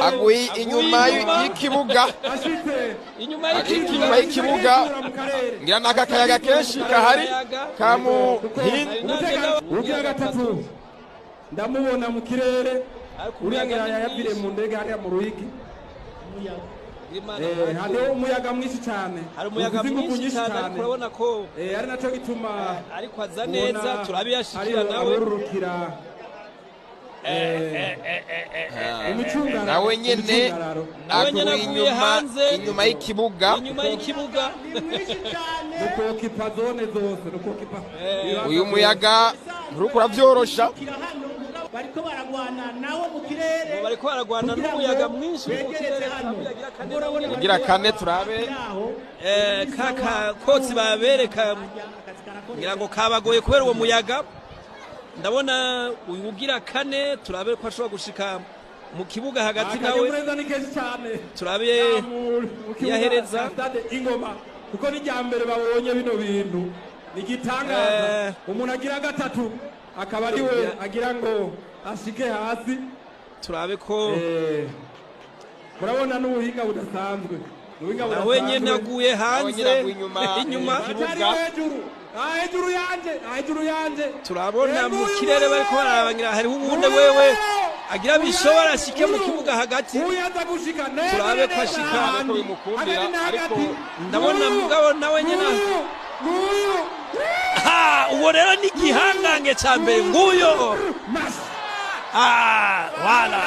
aguye inyuma y'ikibuga y'ikibuga ngira n'akayaga kenshi kahari ugira gatatu ndamubona mu kirere uriya yabire mu ndege hariya mu Ruyigi hariho umuyaga mwinshi cyane hari umuyaga mwinshi cyane ariko urabona ko ari nacyo gituma ariko aza neza turabiyashikira nawe nawe nyene aguye inyuma y'ikibuga nukokipa zone zose nukokipa uyu muyaga nturuko uravyorosha bariko baragwana nawo mu kirere bariko baragwana n'umuyaga mwinshi mu kirere kugira kane turabe kaka kotsi babereka ngira ngo kabagoye kubera uwo muyaga ndabona uyu ugira kane turabe ko ashobora gushika mu kibuga hagati nawe turabe yahereza ingoma kuko ni ryambere babonye bino bintu ni gitangaza umuntu agira gatatu akaba ari we agira ngo ashike hasi turabe ko murabona n'ubuhinga budasanzwe nawe nyene aguye hanze inyuma hejuru yanje turabona mu kirere bariko barabangira hariho ubundi wewe agira bishobora ashike mu kibuga hagati turabe ko ashika ariko ndabona mugabo nawe nyene uwo rero ni igihangange ca mbere nguyo wala